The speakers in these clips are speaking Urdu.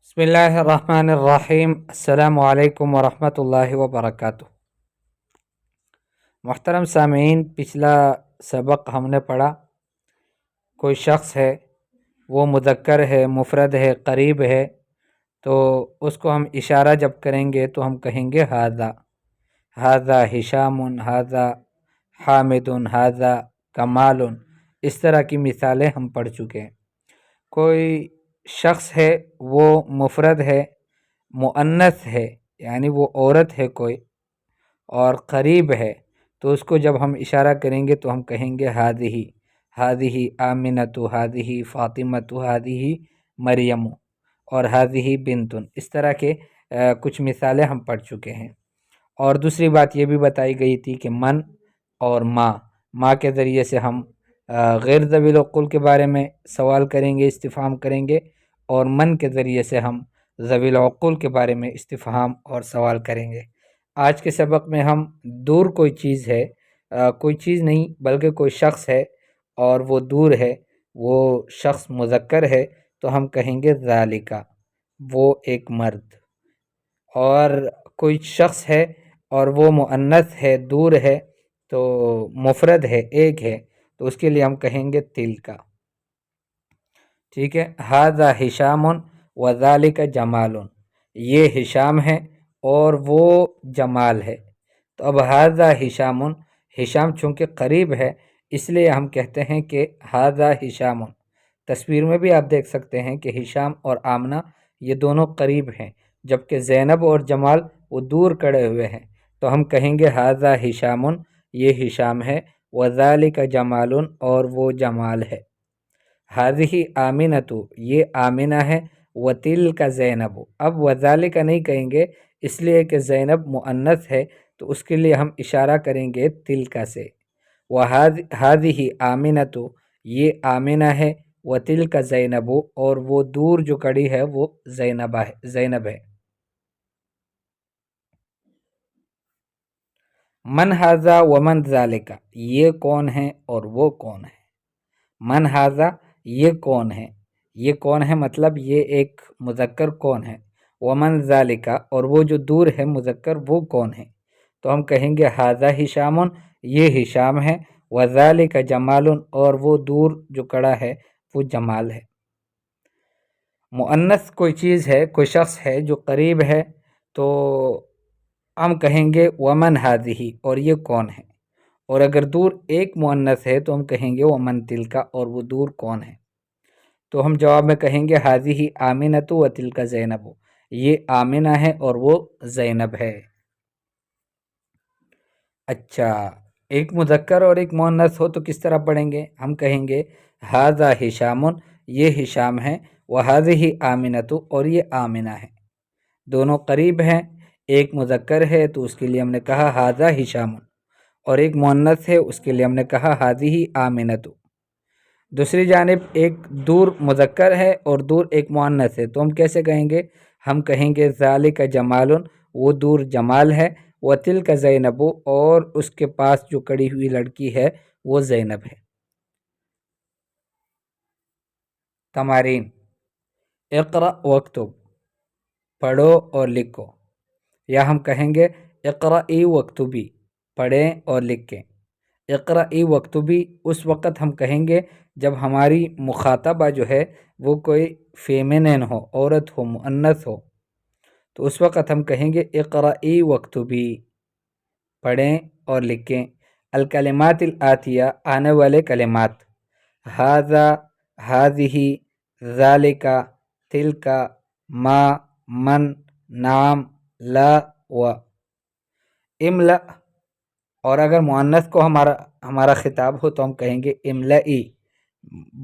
بسم اللہ الرحمن الرحیم۔ السلام علیکم ورحمۃ اللہ وبرکاتہ۔ محترم سامعین، پچھلا سبق ہم نے پڑھا کوئی شخص ہے، وہ مذکر ہے، مفرد ہے، قریب ہے، تو اس کو ہم اشارہ جب کریں گے تو ہم کہیں گے ھذا، ھذا ہشام، ھذا حامد، ھذا کمال۔ اس طرح کی مثالیں ہم پڑھ چکے ہیں۔ کوئی شخص ہے، وہ مفرد ہے، مؤنث ہے، یعنی وہ عورت ہے کوئی، اور قریب ہے، تو اس کو جب ہم اشارہ کریں گے تو ہم کہیں گے ھذہ، ھذہ آمنۃ، ھذہ فاطمۃ، ھذہ مریم، اور ھذہ بنت۔ اس طرح کے کچھ مثالیں ہم پڑھ چکے ہیں۔ اور دوسری بات یہ بھی بتائی گئی تھی کہ من اور ماں کے ذریعے سے ہم غیر ذوی العقول کے بارے میں سوال کریں گے، استفہام کریں گے، اور من کے ذریعے سے ہم ذوی العقول کے بارے میں استفہام اور سوال کریں گے۔ آج کے سبق میں ہم دور کوئی چیز ہے، کوئی چیز نہیں بلکہ کوئی شخص ہے اور وہ دور ہے، وہ شخص مذکر ہے تو ہم کہیں گے ذالک، وہ ایک مرد۔ اور کوئی شخص ہے اور وہ مؤنث ہے، دور ہے، تو مفرد ہے، ایک ہے، تو اس کے لیے ہم کہیں گے تلک۔ ٹھیک ہے، ھذا ہشام وذالک جمال، یہ ہشام ہے اور وہ جمال ہے۔ تو اب ھذا ہشام، ہشام چونکہ قریب ہے اس لیے ہم کہتے ہیں کہ ھذا ہشام۔ تصویر میں بھی آپ دیکھ سکتے ہیں کہ ہشام اور آمنہ یہ دونوں قریب ہیں، جبکہ زینب اور جمال وہ دور کھڑے ہوئے ہیں، تو ہم کہیں گے ھذا ہشام، یہ ہشام ہے، وذالک جمال، اور وہ جمال ہے۔ ھذہ آمنۃ، یہ آمنہ ہے، وتلک زینب۔ اب وذالک نہیں کہیں گے اس لیے کہ زینب مؤنث ہے، تو اس کے لیے ہم اشارہ کریں گے تلک سے۔ ھذہ آمنۃ، یہ آمنہ ہے، وتلک زینب، اور وہ دور جو کڑی ہے وہ زینب ہے۔ من ھذا ومن ذالک، یہ کون ہے اور وہ کون ہے۔ من ھذا، یہ کون ہے، یہ کون ہے مطلب یہ ایک مذکر کون ہے، ومن ذالک، اور وہ جو دور ہے مذکر وہ کون ہے، تو ہم کہیں گے ھذا ہشام، یہ ہشام ہے، وذالک جمال، اور وہ دور جو کڑا ہے وہ جمال ہے۔ مؤنث کوئی چیز ہے، کوئی شخص ہے جو قریب ہے، تو ہم کہیں گے ومن ھذہ، اور یہ کون ہے۔ اور اگر دور ایک مؤنث ہے تو ہم کہیں گے ومن تلک، اور وہ دور کون ہے۔ تو ہم جواب میں کہیں گے ھذہ آمنۃ وتلک زینب، یہ آمنہ ہے اور وہ زینب ہے۔ اچھا، ایک مذکر اور ایک مؤنث ہو تو کس طرح پڑھیں گے؟ ہم کہیں گے ھذا ہشام، یہ ہشام ہے، وھذہ آمنۃ، اور یہ آمنہ ہے۔ دونوں قریب ہیں، ایک مذکر ہے تو اس کے لیے ہم نے کہا ھذا ہشام، اور ایک مؤنث ہے اس کے لیے ہم نے کہا ھذہ آمنۃ۔ دوسری جانب ایک دور مذکر ہے اور دور ایک مؤنث ہے، تو ہم کیسے کہیں گے؟ ہم کہیں گے ذالک جمال، وہ دور جمال ہے، وتلک زینب، اور اس کے پاس جو کڑی ہوئی لڑکی ہے وہ زینب ہے۔ تمارین: اقرأ واکتب، پڑھو اور لکھو، یا ہم کہیں گے اقرأی واکتبی، پڑھیں اور لکھیں۔ اقرأی واکتبی اس وقت ہم کہیں گے جب ہماری مخاطبہ جو ہے وہ کوئی فیمینن ہو، عورت ہو، مؤنث ہو، تو اس وقت ہم کہیں گے اقرأی واکتبی، پڑھیں اور لکھیں۔ الکلمات الآتیہ، آنے والے کلمات: ھذا، ھذہ، ذالک، تلک، ما، من، نعم، لا، و۔ املأ، اور اگر مؤنث کو ہمارا خطاب ہو تو ہم کہیں گے املئی،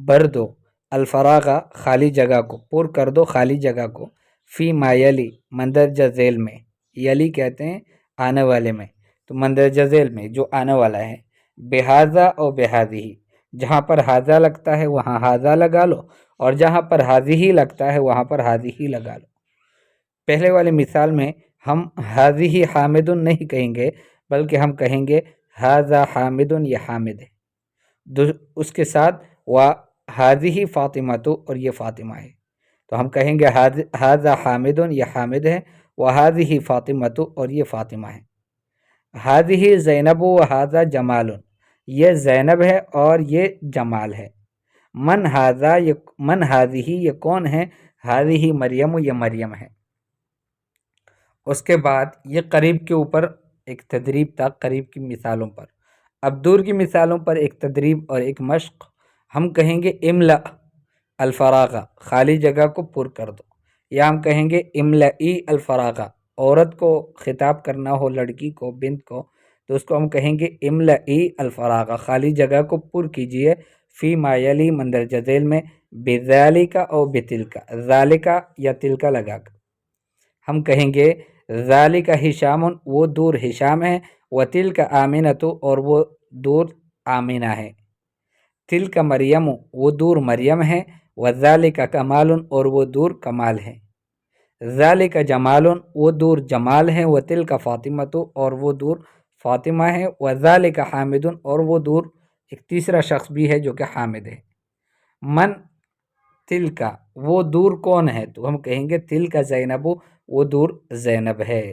بھر دو، الفراغ، خالی جگہ کو، پر کر دو خالی جگہ کو، فی ما یلی، مندرجہ ذیل میں، یلی کہتے ہیں آنے والے میں، تو مندرجہ ذیل میں جو آنے والا ہے، بہذا اور بہذہ، جہاں پر ھذا لگتا ہے وہاں ھذا لگا لو، اور جہاں پر ھذہ لگتا ہے وہاں پر ھذہ لگا لو۔ پہلے والی مثال میں ہم ھذہ حامد نہیں کہیں گے بلکہ ہم کہیں گے ھذا حامد، یہ حامد ہے، اس کے ساتھ و ھذہ فاطمۃ، اور یہ فاطمہ ہے۔ تو ہم کہیں گے ھذا حامد، یہ حامد ہے، وہذہ فاطمۃ، اور یہ فاطمہ ہے، ھذہ زینب وھذا جمال، یہ زینب ہے اور یہ جمال ہے، من ھذہ، یہ کون ہے، ھذہ مریم، یہ مریم ہے۔ اس کے بعد یہ قریب کے اوپر ایک تدریب تھا، قریب کی مثالوں پر۔ اب دور کی مثالوں پر ایک تدریب اور ایک مشق، ہم کہیں گے املأ الفراغ، خالی جگہ کو پر کر دو، یا ہم کہیں گے املئی الفراغ، عورت کو خطاب کرنا ہو، لڑکی کو، بنت کو، تو اس کو ہم کہیں گے املئی الفراغ، خالی جگہ کو پر کیجئے، فی ما یلی مندرجہ ذیل میں، بذالک او بتلک، ذالک یا تلک لگا کر ہم کہیں گے ذالک ہشام، وہ دور ہشام ہے، وتلک آمنۃ، اور وہ دور آمنہ ہے، تلک مریم، وہ دور مریم ہے، وذالک کمال، اور وہ دور کمال ہے، ذالک جمال، وہ دور جمال ہے، وتلک فاطمۃ، اور وہ دور فاطمہ ہے، وذالک حامد، اور وہ دور ایک تیسرا شخص بھی ہے جو کہ حامد ہے، من تلک، وہ دور کون ہے، تو ہم کہیں گے تلک زینب، وہ دور زینب ہے۔